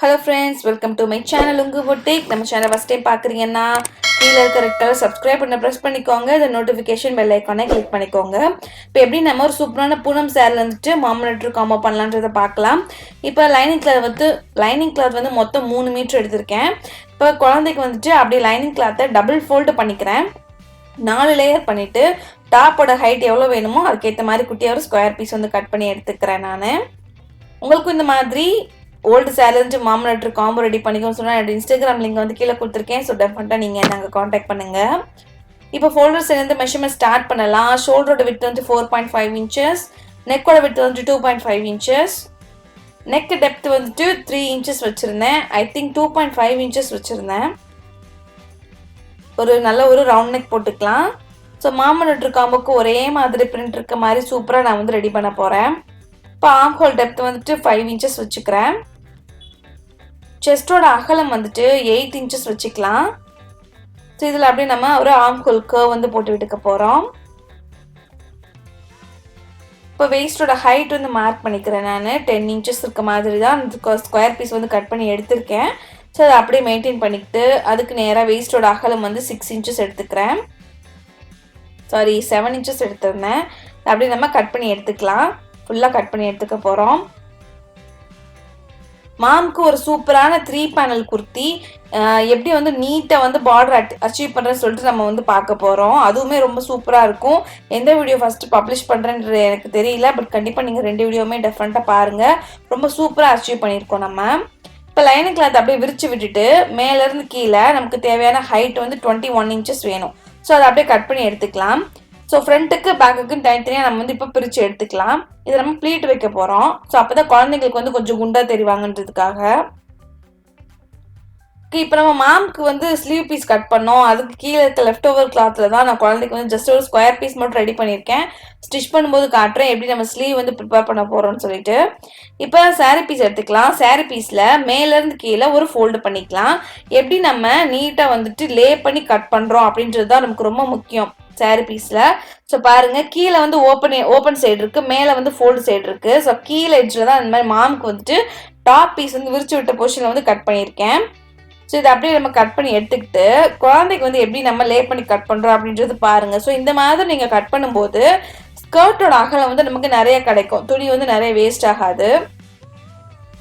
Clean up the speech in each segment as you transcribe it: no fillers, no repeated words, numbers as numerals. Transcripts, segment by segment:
Hello friends, welcome to my channel Ungu. நம்ம channel first time பார்க்குறீங்கன்னா கீழே இருக்க ரெட் கலர் சப்ஸ்கிரைப் பண்ண ப்ரெஸ் பண்ணிக்கோங்க. இந்த நோட்டிஃபிகேஷன் பெல் ஐக்கானை கிளிக் பண்ணிக்கோங்க. இப்போ எப்படி நம்ம ஒரு சூப்பரான பூனம் சேரில் வந்துட்டு மாமலட்ரு காம்போ பண்ணலான்றதை பார்க்கலாம். இப்போ லைனிங் கிளாத் வந்து மொத்தம் 3 மீட்டர் எடுத்திருக்கேன். இப்போ குழந்தைக்கு வந்துட்டு அப்படியே லைனிங் கிளாத்தை டபுள் ஃபோல்டு பண்ணிக்கிறேன். 4 லேயர் பண்ணிவிட்டு டாப்போட ஹைட் எவ்வளோ வேணுமோ அதுக்கேற்ற மாதிரி குட்டியாக ஒரு ஸ்கொயர் பீஸ் வந்து கட் பண்ணி எடுத்துக்கிறேன். நான் உங்களுக்கும் இந்த மாதிரி ஓல்டு சேலஞ்சு மாமலட்ரு காம்போ ரெடி பண்ணிக்கணும்னு சொன்னால் என்னோட இன்ஸ்டாகிராம் லிங்க் வந்து கீழே கொடுத்துருக்கேன். ஸோ டெஃபினட்டாக நீங்கள் நாங்கள் காண்டாக்ட் பண்ணுங்கள். இப்போ ஃபோல்டர்ஸ் இருந்து மெஷர்மெண்ட் ஸ்டார்ட் பண்ணலாம். ஷோல்டரோட வித் வந்து 4.5 inches, நெக்கோட வித் வந்து 2.5 inches, நெக் டெப்த் வந்துட்டு 3 inches வச்சுருந்தேன். ஐ திங்க் 2.5 inches வச்சுருந்தேன். ஒரு நல்ல ஒரு ரவுண்ட் நெக் போட்டுக்கலாம். ஸோ மாமலட்ரு காம்போக்கு ஒரே மாதிரி பிரிண்ட் இருக்க மாதிரி சூப்பராக நான் வந்து ரெடி பண்ண போகிறேன். இப்போ ஆர்ம் ஹோல் டெப்த் வந்துட்டு 5 inches வச்சுக்கிறேன். செஸ்டோட அகலம் வந்துட்டு 8 inches வச்சுக்கலாம். ஸோ இதில் அப்படியே நம்ம ஒரு ஆர்ம் ஹோல் கர்வ் வந்து போட்டு விட்டுக்க போகிறோம். இப்போ வெயிஸ்டோட ஹைட் வந்து மார்க் பண்ணிக்கிறேன். நான் 10 inches இருக்க மாதிரி தான் ஸ்கொயர் பீஸ் வந்து கட் பண்ணி எடுத்திருக்கேன். ஸோ அதை அப்படியே மெயின்டைன் பண்ணிக்கிட்டு அதுக்கு நேராக வெயிஸ்டோட அகலம் வந்து 6 inches எடுத்துக்கிறேன். 7 inches எடுத்திருந்தேன். அப்படியே நம்ம கட் பண்ணி எடுத்துக்கலாம். ஃபுல்லாக கட் பண்ணி எடுத்துக்க போகிறோம். மாம்க்கு ஒரு சூப்பரான 3 panel குர்த்தி எப்படி வந்து நீட்டாக வந்து பார்டர் அச்சீவ் பண்ணுறேன்னு சொல்லிட்டு நம்ம வந்து பார்க்க போகிறோம். அதுவுமே ரொம்ப சூப்பராக இருக்கும். எந்த வீடியோ ஃபஸ்ட்டு பப்ளிஷ் பண்ணுறேன்றது எனக்கு தெரியல. பட் கண்டிப்பாக நீங்கள் 2 வீடியோவுமே டெஃபரெண்ட்டாக பாருங்கள். ரொம்ப சூப்பராக அச்சீவ் பண்ணியிருக்கோம் நம்ம. இப்போ லைனிங் கிளாத் அப்படியே விரித்து விட்டுட்டு மேலேருந்து கீழே நமக்கு தேவையான ஹைட் வந்து 21 inches வேணும். ஸோ அதை அப்படியே கட் பண்ணி எடுத்துக்கலாம். ஸோ ஃப்ரண்ட்டுக்கு பேக்குக்குன்னு தனித்தனியாக நம்ம வந்து இப்போ பிரித்து எடுத்துக்கலாம். இதை நம்ம ப்ளீட் வைக்க போகிறோம். ஸோ அப்போ தான் குழந்தைங்களுக்கு வந்து கொஞ்சம் குண்டாக தெரிவாங்கன்றதுக்காக. இப்போ நம்ம மாம்க்கு வந்து ஸ்லீவ் பீஸ் கட் பண்ணோம். அதுக்கு கீழே இருக்க லெஃப்ட் ஓவர் கிளாத்தில் தான் நான் குழந்தைக்கு வந்து ஜஸ்ட் ஒரு ஸ்கொயர் பீஸ் மட்டும் ரெடி பண்ணியிருக்கேன். ஸ்டிச் பண்ணும்போது காட்டுறேன் எப்படி நம்ம ஸ்லீவ் வந்து ப்ரிப்பேர் பண்ண போகிறோம்னு சொல்லிட்டு. இப்போ சாரீ பீஸ் எடுத்துக்கலாம். சாரீ பீஸில் மேலேருந்து கீழே ஒரு ஃபோல்டு பண்ணிக்கலாம். எப்படி நம்ம நீட்டாக வந்துட்டு லே பண்ணி கட் பண்ணுறோம் அப்படின்றது தான் நமக்கு ரொம்ப முக்கியம் சாரீ பீஸில். ஸோ பாருங்கள், கீழே வந்து ஓப்பன் சைடு இருக்குது, மேலே வந்து ஃபோல்டு சைடு இருக்குது. ஸோ கீழே எட்ஜில் தான் இந்த மாதிரி மாம்க்கு வந்துட்டு டாப் பீஸ் வந்து விரிச்சு விட்ட பொசிஷனில் வந்து கட் பண்ணியிருக்கேன். ஸோ இதை அப்படியே நம்ம கட் பண்ணி எடுத்துக்கிட்டு குழந்தைக்கு வந்து எப்படி நம்ம லே பண்ணி கட் பண்ணுறோம் அப்படின்றது பாருங்கள். ஸோ இந்த மாதிரி நீங்கள் கட் பண்ணும்போது ஸ்கர்ட்டோட அகலம் வந்து நமக்கு நிறைய கிடைக்கும். துணி வந்து நிறைய வேஸ்ட் ஆகாது.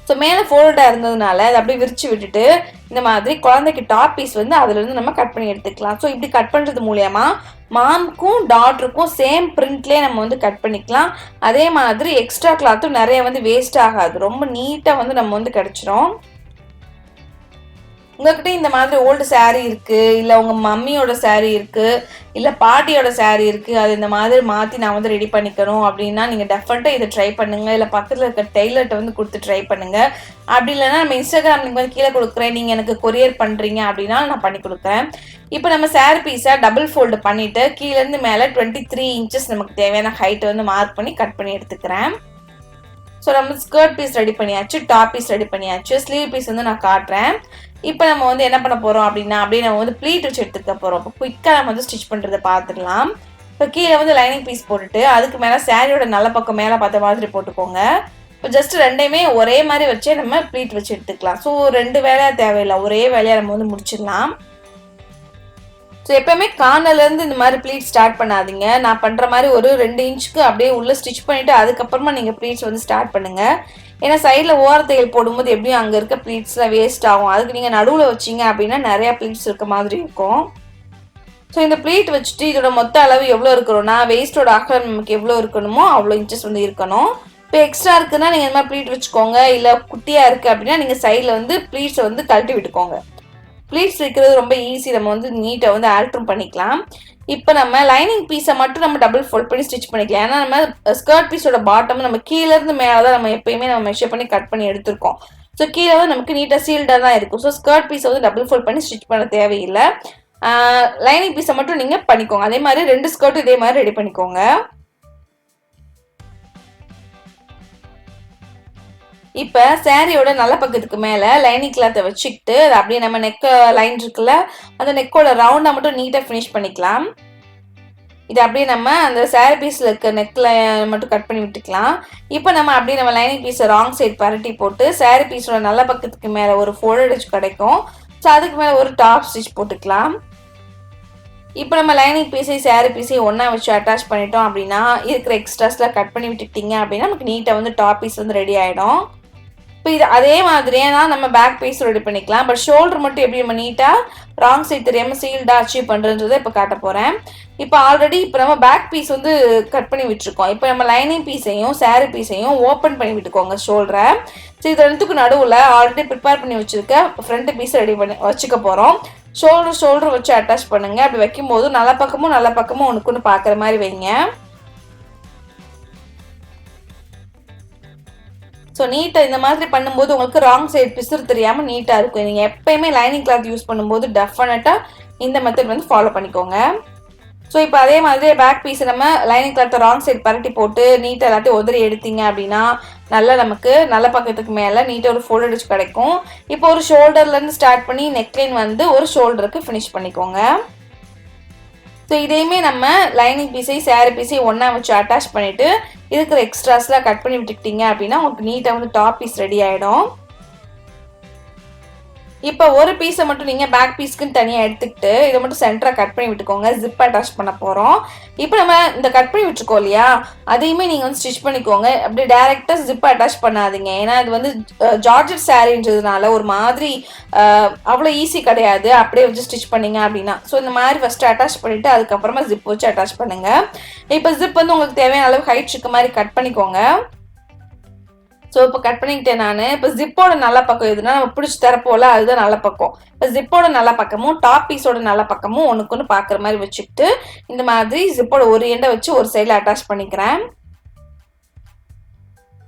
ஸோ மேலே ஃபோல்டாக இருந்ததுனால அதை அப்படியே விரிச்சு விட்டுட்டு இந்த மாதிரி குழந்தைக்கு டாப் பீஸ் வந்து அதுலேருந்து நம்ம கட் பண்ணி எடுத்துக்கலாம். ஸோ இப்படி கட் பண்ணுறது மூலயமா மாம்க்கும் டாட்டருக்கும் சேம் பிரிண்ட்லேயே நம்ம வந்து கட் பண்ணிக்கலாம். அதே மாதிரி எக்ஸ்ட்ரா கிளாத்தும் நிறைய வந்து வேஸ்ட் ஆகாது. ரொம்ப நீட்டாக வந்து நம்ம வந்து கிடச்சிரும். உங்கள்கிட்ட இந்த மாதிரி ஓல்டு சாரீ இருக்குது, இல்லை உங்கள் மம்மியோட சாரீ இருக்குது, இல்லை பாட்டியோட சாரீ இருக்குது, அது இந்த மாதிரி மாற்றி நான் வந்து ரெடி பண்ணிக்கணும் அப்படின்னா நீங்கள் டெஃபினட்டாக இதை ட்ரை பண்ணுங்கள். இல்லை பக்கத்தில் இருக்க டெய்லர்கிட்ட வந்து கொடுத்து ட்ரை பண்ணுங்கள். அப்படி இல்லைன்னா நம்ம இன்ஸ்டாகிராம் லிங்க் வந்து கீழே கொடுக்குறேன், நீங்கள் எனக்கு கொரியர் பண்ணுறீங்க அப்படின்னா நான் பண்ணி கொடுக்குறேன். இப்போ நம்ம சாரீ பீஸை டபுள் ஃபோல்டு பண்ணிவிட்டு கீழேருந்து மேலே 23 inches நமக்கு தேவையான ஹைட்டை வந்து மார்க் பண்ணி கட் பண்ணி எடுத்துக்கிறேன். ஸோ நம்ம ஸ்கர்ட் பீஸ் ரெடி பண்ணியாச்சு, டாப் பீஸ் ரெடி பண்ணியாச்சு, ஸ்லீவ் பீஸ் வந்து நான் காட்டுறேன். இப்போ நம்ம வந்து என்ன பண்ண போகிறோம் அப்படின்னா அப்படியே நம்ம வந்து ப்ளீட் வச்சு எடுத்துக்க போகிறோம். இப்போ குயிக்காக நம்ம வந்து ஸ்டிச் பண்ணுறதை பார்த்துடலாம். இப்போ கீழே வந்து லைனிங் பீஸ் போட்டுட்டு அதுக்கு மேலே சாரியோட நல்ல பக்கம் மேலே பார்த்த மாதிரி போட்டுக்கோங்க. இப்போ ஜஸ்ட் ரெண்டையுமே ஒரே மாதிரி வச்சே நம்ம ப்ளீட் வச்சு எடுத்துக்கலாம். ஸோ 2 வேலையாக தேவையில்லை, ஒரே வேலையாக நம்ம வந்து முடிச்சிடலாம். ஸோ எப்போவுமே கார்னர்லேருந்து இந்த மாதிரி ப்ளீட் ஸ்டார்ட் பண்ணாதீங்க. நான் பண்ணுற மாதிரி ஒரு 2 inchக்கு அப்படியே உள்ளே ஸ்டிச் பண்ணிவிட்டு அதுக்கப்புறமா நீங்கள் ப்ளீட்ஸ் வந்து ஸ்டார்ட் பண்ணுங்கள். ஏன்னா சைடில் ஓரத்தைகள் போடும்போது எப்படியும் அங்கே இருக்க ப்ளீட்ஸ்லாம் வேஸ்ட் ஆகும். அதுக்கு நீங்கள் நடுவில் வச்சிங்க அப்படின்னா நிறையா ப்ளீட்ஸ் இருக்க மாதிரி இருக்கும். ஸோ இந்த ப்ளீட் வச்சுட்டு இதோட மொத்த அளவு எவ்வளோ இருக்கணும்னா வெயிஸ்டோட அகலம் நமக்கு எவ்வளோ இருக்கணுமோ அவ்வளோ இன்ச்சஸ் வந்து இருக்கணும். இப்போ எக்ஸ்ட்ரா இருக்குன்னா நீங்கள் இந்த மாதிரி ப்ளீட் வச்சுக்கோங்க. இல்லை குட்டியாக இருக்குது அப்படின்னா நீங்கள் சைடில் வந்து ப்ளீட்ஸை வந்து கழட்டி விட்டுக்கோங்க. ப்ளீட்ஸ் வைக்கிறது ரொம்ப ஈஸி, நம்ம வந்து நீட்டாக வந்து ஆல்ட்ரும் பண்ணிக்கலாம். இப்போ நம்ம லைனிங் பீஸை மட்டும் நம்ம டபுள் ஃபோல்ட் பண்ணி ஸ்டிச் பண்ணிக்கலாம். ஏன்னா நம்ம ஸ்கர்ட் பீஸோட பாட்டம் நம்ம கீழேருந்து மேலே தான் நம்ம எப்பயுமே நம்ம மெஷர் பண்ணி கட் பண்ணி எடுத்திருக்கோம். ஸோ கீழே வந்து நமக்கு நீட்டாக சீல்டாக தான் இருக்கும். ஸோ ஸ்கர்ட் பீஸை வந்து டபுள் ஃபோல்ட் பண்ணி ஸ்டிச் பண்ண தேவையில்லை. லைனிங் பீஸை மட்டும் நீங்கள் பண்ணிக்கோங்க. அதே மாதிரி 2 ஸ்கர்ட்டும் இதே மாதிரி ரெடி பண்ணிக்கோங்க. இப்போ சாரியோட நல்ல பக்கத்துக்கு மேலே லைனிங் கிளாத்தை வச்சுக்கிட்டு அது அப்படியே நம்ம நெக் லைன் இருக்குல்ல அந்த நெக்கோட ரவுண்டாக மட்டும் நீட்டாக ஃபினிஷ் பண்ணிக்கலாம். இது அப்படியே நம்ம அந்த சாரி பீஸில் இருக்க நெக்கில் மட்டும் கட் பண்ணி விட்டுக்கலாம். இப்போ நம்ம அப்படியே நம்ம லைனிங் பீஸை ராங் சைடு பரட்டி போட்டு சாரி பீஸோட நல்ல பக்கத்துக்கு மேலே ஒரு ஃபோல்டட் எட்ஜ் கிடைக்கும். ஸோ அதுக்கு மேலே ஒரு டாப் ஸ்டிச் போட்டுக்கலாம். இப்போ நம்ம லைனிங் பீஸையும் சாரி பீஸையும் ஒன்றா வச்சு அட்டாச் பண்ணிட்டோம் அப்படின்னா இருக்கிற எக்ஸ்ட்ராஸ்லாம் கட் பண்ணி விட்டுக்கிட்டிங்க அப்படின்னா நமக்கு நீட்டாக வந்து டாப் பீஸ் வந்து ரெடி ஆகிடும். இப்போ இது அதே மாதிரியே தான் நம்ம பேக் பீஸ் ரெடி பண்ணிக்கலாம். பட் ஷோல்டர் மட்டும் எப்படி நம்ம நீட்டாக ராங் சைட் தெரியாமல் சீல்டாக அச்சீவ் பண்ணுறதை இப்போ காட்ட போகிறேன். இப்போ ஆல்ரெடி இப்போ நம்ம பேக் பீஸ் வந்து கட் பண்ணி விட்டுருக்கோம். இப்போ நம்ம லைனிங் பீஸையும் சாரி பீஸையும் ஓப்பன் பண்ணி விட்டுக்கோங்க ஷோல்டரை. ஸோ இது ரெண்டுத்துக்கு நடுவில் ஆல்ரெடி ப்ரிப்பேர் பண்ணி வச்சுருக்க ஃப்ரண்ட் பீஸை ரெடி பண்ணி வச்சுக்க போகிறோம். ஷோல்டர் வச்சு அட்டாச் பண்ணுங்கள். அப்படி வைக்கும்போது நல்ல பக்கமும் ஒன்றுக்கு ஒன்று பார்க்குற மாதிரி வைங்க. ஸோ நீட்டாக இந்த மாதிரி பண்ணும்போது உங்களுக்கு ராங் சைடு பிசுறு தெரியாமல் நீட்டாக இருக்கும். நீங்கள் எப்பயுமே லைனிங் கிளாத் யூஸ் பண்ணும்போது டெஃபினட்டாக இந்த மெத்தட் வந்து ஃபாலோ பண்ணிக்கோங்க. ஸோ இப்போ அதே மாதிரி பேக் பீஸை நம்ம லைனிங் கிளாத்தை ராங் சைடு பரட்டி போட்டு நீட்டாக எல்லாத்தையும் உதறி எடுத்தீங்க அப்படின்னா நல்லா நமக்கு நல்ல பக்கத்துக்கு மேலே நீட்டாக ஒரு ஃபோல்டட் எட்ஜ் கிடைக்கும். இப்போ ஒரு ஷோல்டர்லேருந்து ஸ்டார்ட் பண்ணி நெக்லைன் வந்து ஒரு ஷோல்டருக்கு ஃபினிஷ் பண்ணிக்கோங்க. ஸோ இதையுமே நம்ம லைனிங் பீஸையும் சாரி பீஸையும் ஒன்றா வச்சு அட்டாச் பண்ணிவிட்டு இருக்கிற எக்ஸ்ட்ராஸ்லாம் கட் பண்ணி விட்டுக்கிட்டீங்க அப்படின்னா உங்களுக்கு நீட்டாக வந்து டாப் பீஸ் ரெடி ஆகிடும். இப்போ ஒரு பீஸை மட்டும் நீங்கள் பேக் பீஸ்க்குன்னு தனியாக எடுத்துக்கிட்டு இதை மட்டும் சென்டராக கட் பண்ணி விட்டுக்கோங்க. ஜிப் அட்டாச் பண்ண போகிறோம். இப்போ நம்ம இந்த கட் பண்ணி விட்டுருக்கோம் இல்லையா, அதையுமே நீங்கள் வந்து ஸ்டிச் பண்ணிக்கோங்க. அப்படியே டேரெக்டாக ஜிப் அட்டாச் பண்ணாதீங்க. ஏன்னா இது வந்து ஜார்ஜெட் சாரின்றதுனால ஒரு மாதிரி அவ்வளோ ஈஸி கிடையாது அப்படியே வச்சு ஸ்டிச் பண்ணிங்க அப்படின்னா. ஸோ இந்த மாதிரி ஃபஸ்ட்டு அட்டாச் பண்ணிவிட்டு அதுக்கப்புறமா ஜிப் வச்சு அட்டாச் பண்ணுங்கள். இப்போ ஜிப் வந்து உங்களுக்கு தேவையான அளவு ஹைட் இருக்க மாதிரி கட் பண்ணிக்கோங்க. ஸோ இப்போ கட் பண்ணிக்கிட்டேன் நான். இப்போ ஜிப்போட நல்ல பக்கம் எதுனா நம்ம பிடிச்சி தரப்போல அதுதான் நல்ல பக்கம். இப்போ ஜிப்போட நல்ல பக்கமும் டாப் பீஸோட நல்ல பக்கமும் ஒன்றுக்கு ஒன்று பார்க்குற மாதிரி வச்சுக்கிட்டு இந்த மாதிரி ஜிப்போட ஒரு எண்டை வச்சு ஒரு சைடில் அட்டாச் பண்ணிக்கிறேன்.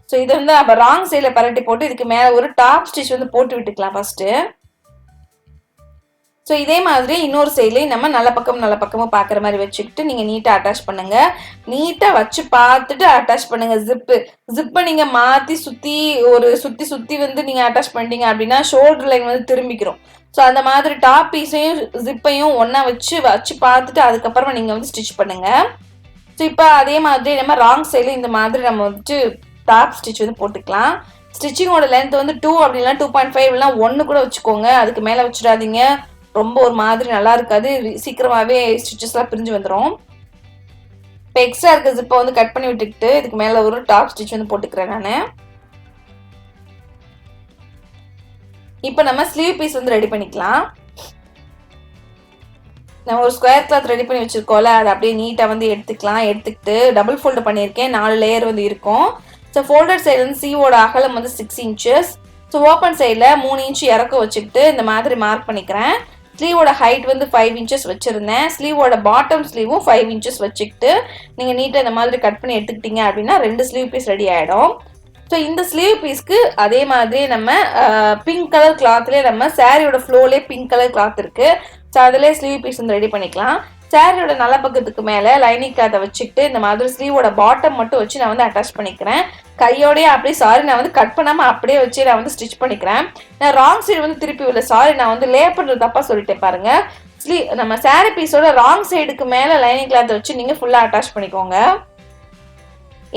ஸோ இதை வந்து நம்ம ராங் சைடில் பரட்டி போட்டு இதுக்கு மேலே ஒரு டாப் ஸ்டிச் வந்து போட்டு விட்டுக்கலாம் ஃபஸ்ட்டு. ஸோ இதே மாதிரி இன்னொரு சைட்லேயும் நம்ம நல்ல பக்கமும் பார்க்குற மாதிரி வச்சுக்கிட்டு நீங்கள் நீட்டாக அட்டாச் பண்ணுங்கள். நீட்டாக வச்சு பார்த்துட்டு அட்டாச் பண்ணுங்கள். ஜிப்பை நீங்கள் மாற்றி சுற்றி வந்து நீங்கள் அட்டாச் பண்ணிட்டீங்க அப்படின்னா ஷோல்டர் லைன் வந்து திரும்பிக்கிறோம். ஸோ அந்த மாதிரி டாப் பீஸையும் ஜிப்பையும் ஒன்றா வச்சு பார்த்துட்டு அதுக்கப்புறமா நீங்கள் வந்து ஸ்டிச் பண்ணுங்கள். ஸோ இப்போ அதே மாதிரி நம்ம ராங் சைடில் இந்த மாதிரி நம்ம வந்துட்டு டாப் ஸ்டிச் வந்து போட்டுக்கலாம். ஸ்டிச்சிங்கோட லென்த் வந்து 2 அப்படின்னா 2.5 இல்லைனா 1 கூட வச்சுக்கோங்க. அதுக்கு மேலே வச்சுடாதீங்க. ரொம்ப ஒரு மாதிரி நல்லா இருக்காது. சீக்கிரமாகவே ஸ்டிச்சஸ்லாம் பிரிஞ்சு வந்துடும். இப்போ எக்ஸ்ட்ரா இருக்க ஜிப்பை வந்து கட் பண்ணி விட்டுக்கிட்டு இதுக்கு மேலே ஒரு டாப் ஸ்டிச் வந்து போட்டுக்கிறேன் நான். இப்போ நம்ம ஸ்லீவ் பீஸ் வந்து ரெடி பண்ணிக்கலாம். நம்ம ஒரு ஸ்கொயர் கிளாத் ரெடி பண்ணி வச்சுருக்கோம்ல அதை அப்படியே நீட்டாக வந்து எடுத்துக்கிட்டு டபுள் ஃபோல்டு பண்ணியிருக்கேன். 4 லேயர் வந்து இருக்கும். ஸோ ஃபோல்டட் சைடு வந்து ஸ்லீவோட அகலம் வந்து 6 இன்ச்சஸ். ஸோ ஓப்பன் சைடில் 3 இன்ச்சு இறக்க வச்சுக்கிட்டு இந்த மாதிரி மார்க் பண்ணிக்கிறேன். ஸ்லீவோட ஹைட் வந்து 5 இன்ச்சஸ் வச்சுருந்தேன். ஸ்லீவோட பாட்டம் ஸ்லீவும் 5 இன்ச்சஸ் வச்சுக்கிட்டு நீங்கள் நீட்டாக இந்த மாதிரி கட் பண்ணி எடுத்துக்கிட்டீங்க அப்படின்னா 2 ஸ்லீவ் பீஸ் ரெடி ஆகிடும். ஸோ இந்த ஸ்லீவ் பீஸ்க்கு அதே மாதிரி நம்ம பிங்க் கலர் கிளாத்லேயே நம்ம சாரியோட ஃப்ளோலேயே பிங்க் கலர் கிளாத் இருக்குது. ஸோ அதிலே ஸ்லீவ் பீஸ் வந்து ரெடி பண்ணிக்கலாம். சாரியோட நல்ல பக்கத்துக்கு மேலே லைனிங் கிளாத்தை வச்சுக்கிட்டு இந்த மாதிரி ஸ்லீவோட பாட்டம் மட்டும் வச்சு நான் வந்து அட்டாச் பண்ணிக்கிறேன். கையோடய அப்படியே நான் வந்து கட் பண்ணாமல் அப்படியே வச்சு நான் வந்து ஸ்டிச் பண்ணிக்கிறேன். நான் ராங் சைடு வந்து திருப்பி இல்லை, நான் வந்து லே பண்ணுறது தப்பாக சொல்லிட்டேன் பாருங்க. நம்ம சாரி பீஸோட ராங் சைடுக்கு மேலே லைனிங் கிளாத்தை வச்சு நீங்கள் ஃபுல்லாக அட்டாச் பண்ணிக்கோங்க.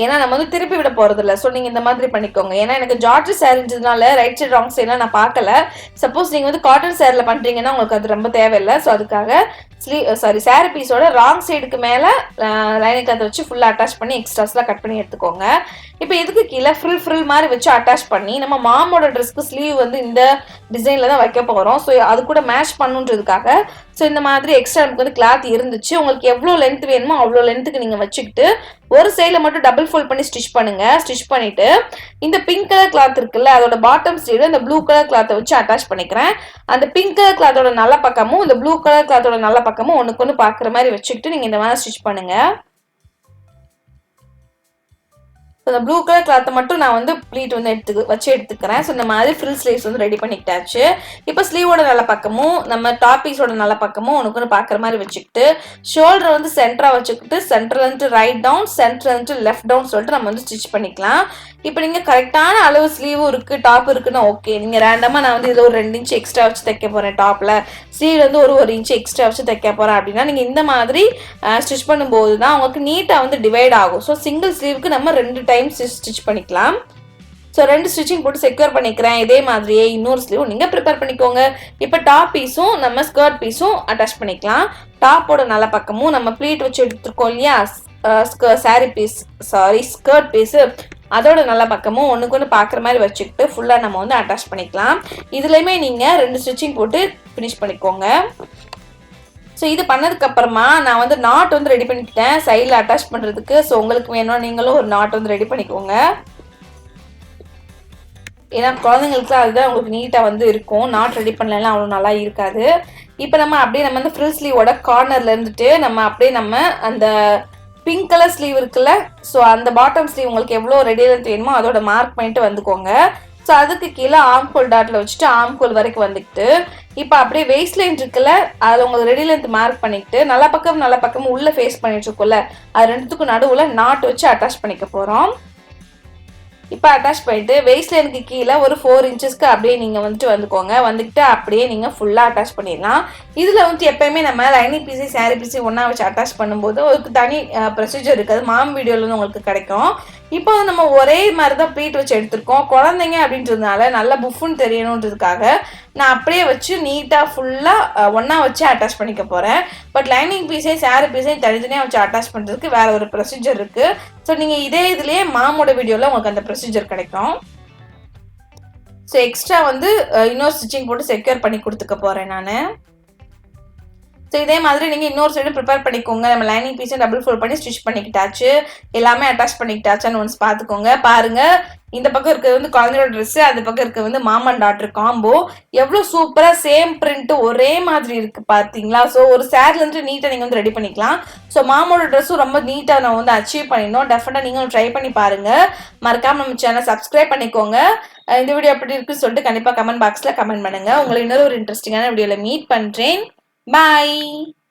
ஏன்னா நம்ம வந்து திருப்பி விட போகிறது இல்லை. ஸோ நீங்கள் இந்த மாதிரி பண்ணிக்கோங்க. ஏன்னா எனக்கு ஜார்ஜ் சாரின்றதுனால ரைட் சைடு ராங் சைட்லாம் நான் பார்க்கல. சப்போஸ் நீங்கள் வந்து காட்டன் சாரியில் பண்ணுறீங்கன்னா உங்களுக்கு அது ரொம்ப தேவையில்லை. ஸோ அதுக்காக சாரி பீஸோட ராங் சைடுக்கு மேலே லைனிங் கிளாத்தை வச்சு ஃபுல்லாக அட்டாச் பண்ணி எக்ஸ்ட்ராஸ்லாம் கட் பண்ணி எடுத்துக்கோங்க. இப்போ இதுக்கு கீழே ஃப்ரில் மாதிரி வச்சு அட்டாச் பண்ணி நம்ம மாமோட ட்ரெஸ்க்கு ஸ்லீவ் வந்து இந்த டிசைனில் தான் வைக்க போகிறோம். ஸோ அது கூட மேட்ச் பண்ணுன்றதுக்காக ஸோ இந்த மாதிரி எக்ஸ்ட்ரா நமக்கு வந்து கிளாத் இருந்துச்சு. உங்களுக்கு எவ்வளோ லென்த் வேணுமோ அவ்வளோ லென்த்துக்கு நீங்கள் வச்சுக்கிட்டு ஒரு சைடில் மட்டும் டபுள் ஃபோல்ட் பண்ணி ஸ்டிச் பண்ணுங்கள். ஸ்டிச் பண்ணிவிட்டு இந்த பிங்க் கலர் கிளாத் இருக்குல்ல அதோட பாட்டம் சைடு இந்த ப்ளூ கலர் கிளாத்தை வச்சு அட்டாச் பண்ணிக்கிறேன். அந்த பிங்க் கலர் கிளாத்தோட நல்ல பக்கமும் இந்த ப்ளூ கலர் கிளாத்தோட நல்ல பக்கமும் ஒன்றுக்கு ஒன்று பார்க்குற மாதிரி வச்சுக்கிட்டு நீங்கள் இந்த மாதிரி ஸ்டிச் பண்ணுங்கள். ஸோ அந்த ப்ளூ கலர் கிளாத்தை மட்டும் நான் வந்து ப்ளீட் வந்து எடுத்துக்கிறேன். ஸோ இந்த மாதிரி ஃப்ரில் ஸ்லீவ்ஸ் வந்து ரெடி பண்ணிக்கிட்டாச்சு. இப்போ ஸ்லீவோட நல்ல பக்கமும் நம்ம டாப் பீஸோட நல்ல பக்கமும் ஒன்று பார்க்குற மாதிரி வச்சுக்கிட்டு ஷோல்டர் வந்து சென்டரா வச்சுக்கிட்டு சென்டர்ல இருந்து ரைட் டவுன் சென்டர்ல இருந்து லெஃப்ட் டவுன் சொல்லிட்டு நம்ம வந்து ஸ்டிச் பண்ணிக்கலாம். இப்போ நீங்க கரெக்டான அளவு ஸ்லீவும் இருக்கு டாப் இருக்குன்னா ஓகே. நீங்க ரேண்டமா நான் வந்து இதில் ஒரு 2 இன்ச் எக்ஸ்ட்ரா வச்சு தைக்க போறேன், டாப்ல ஸ்லீவ் வந்து ஒரு இன்ச் எக்ஸ்ட்ரா வச்சு தைக்க போறேன் அப்படின்னா நீங்க இந்த மாதிரி ஸ்டிச் பண்ணும்போது தான் உங்களுக்கு நீட்டா வந்து டிவைட் ஆகும். ஸோ சிங்கிள் ஸ்லீவுக்கு நம்ம 2 டைம்ஸ் ஸ்டிச் பண்ணிக்கலாம். ஸோ 2 ஸ்டிச்சிங் போட்டு செக்யூர் பண்ணிக்கிறேன். இதே மாதிரியே இன்னொரு ஸ்லீவ் நீங்கள் ப்ரிப்பேர் பண்ணிக்கோங்க. இப்போ டாப் பீஸும் நம்ம ஸ்கர்ட் பீஸும் அட்டாச் பண்ணிக்கலாம். டாப்போட நல்ல பக்கமும் நம்ம ப்ளீட் வச்சு எடுத்துருக்கோம் இல்லையா, சாரி பீஸ் ஸ்கர்ட் பீஸு அதோட நல்ல பக்கமும் ஒன்றுக்கு ஒன்று பார்க்குற மாதிரி வச்சுக்கிட்டு ஃபுல்லாக நம்ம வந்து அட்டாச் பண்ணிக்கலாம். இதுலேயுமே நீங்கள் 2 ஸ்டிச்சிங் போட்டு ஃபினிஷ் பண்ணிக்கோங்க. ஸோ இது பண்ணதுக்கு அப்புறமா நான் வந்து நாட் வந்து ரெடி பண்ணிக்கிட்டேன் சைடில் அட்டாச் பண்ணுறதுக்கு. ஸோ உங்களுக்கு வேணும் நீங்களும் ஒரு நாட் வந்து ரெடி பண்ணிக்கோங்க. ஏன்னா குழந்தைங்களுக்கு அதுதான் உங்களுக்கு நீட்டாக வந்து இருக்கும். நாட் ரெடி பண்ணலாம் அவ்வளோ நல்லா இருக்காது. இப்போ நம்ம வந்து ஃப்ரில் ஸ்லீவோட கார்னர்ல இருந்துட்டு நம்ம அப்படியே நம்ம அந்த பிங்க் கலர் ஸ்லீவ் இருக்குல்ல, ஸோ அந்த பாட்டம் ஸ்லீவ் உங்களுக்கு எவ்வளோ ரெடி லென்த் வேணுமோ அதோட மார்க் பண்ணிட்டு வந்துக்கோங்க. ஸோ அதுக்கு கீழே ஆர்ம் ஹோல் டாட்ல வச்சுட்டு ஆர்ம் ஹோல் வரைக்கும் வந்துக்கிட்டு இப்போ அப்படியே வெயிஸ்ட் லைன் இருக்குல்ல, அதில் உங்களுக்கு ரெடி லென்த் மார்க் பண்ணிக்கிட்டு நல்ல பக்கம் உள்ள ஃபேஸ் பண்ணிட்டு இருக்கோம்ல, அது ரெண்டுத்துக்கும் நடுவில் நாட் வச்சு அட்டாச் பண்ணிக்க போகிறோம். இப்போ அட்டாச் பண்ணிட்டு வெயிஸ்ட் லைனுக்கு கீழே ஒரு 4 இன்ச்சஸ்க்கு அப்படியே நீங்கள் வந்துக்கிட்டு அப்படியே நீங்கள் ஃபுல்லாக அட்டாச் பண்ணிடலாம். இதில் வந்து எப்பயுமே நம்ம லைனிங் பீஸை சாரி பீஸை ஒன்றா வச்சு அட்டாச் பண்ணும்போது ஒரு தனி ப்ரொசீஜர் இருக்குது. மாம் வீடியோவில் வந்து உங்களுக்கு கிடைக்கும். இப்போ நம்ம ஒரே மாதிரி தான் ப்ளீட் வச்சு எடுத்திருக்கோம். குழந்தைங்க அப்படின்றதுனால நல்லா புஃப்னு தெரியணுன்றதுக்காக நான் அப்படியே வச்சு நீட்டாக ஃபுல்லாக ஒன்றா வச்சு அட்டாச் பண்ணிக்க போகிறேன். பட் லைனிங் பீஸையும் சாரி பீஸையும் தனித்தனியாக வச்சு அட்டாச் பண்ணுறதுக்கு வேற ஒரு ப்ரொசீஜர் இருக்குது. ஸோ நீங்கள் இதே இதுலேயே மாமோட வீடியோவில் உங்களுக்கு அந்த ப்ரொசீஜர் கிடைக்கும். ஸோ எக்ஸ்ட்ரா வந்து இன்னொரு ஸ்டிச்சிங் போட்டு செக்யூர் பண்ணி கொடுத்துக்க போகிறேன் நான். ஸோ இதே மாதிரி நீங்கள் இன்னொரு சைடு ப்ரிப்பேர் பண்ணிக்கோங்க. நம்ம லைனிங் பீஸும் டபுள் ஃபோல்ட் பண்ணி ஸ்டிச் பண்ணிக்கிட்டாச்சு, எல்லாமே அட்டாச் பண்ணிக்கிட்டாச்சான்னு ஒன்ஸ் பார்த்துக்கோங்க. பாருங்கள், இந்த பக்கம் இருக்கிறது வந்து குழந்தையோட ட்ரெஸ்ஸு, அந்த பக்கம் இருக்கிறது வந்து மாமா அண்ட் டாட்டர் காம்போ. எவ்வளோ சூப்பராக சேம் பிரிண்ட்டு ஒரே மாதிரி இருக்குது பார்த்தீங்களா? ஸோ ஒரு சேரீலேருந்து நீட்டாக நீங்கள் வந்து ரெடி பண்ணிக்கலாம். ஸோ மாமோட ட்ரெஸ்ஸும் ரொம்ப நீட்டாக நம்ம வந்து அச்சீவ் பண்ணிடணும். டெஃபினட்டாக நீங்களும் ட்ரை பண்ணி பாருங்கள். மறக்காமல் நம்ம சேனல் சப்ஸ்கிரைப் பண்ணிக்கோங்க. இந்த வீடியோ எப்படி இருக்குன்னு சொல்லிட்டு கண்டிப்பாக கமெண்ட் பாக்ஸில் கமெண்ட் பண்ணுங்கள். உங்களை இன்னொரு ஒரு இன்ட்ரெஸ்டிங்கான வீடியோவில் மீட் பண்ணுறேன். Bye.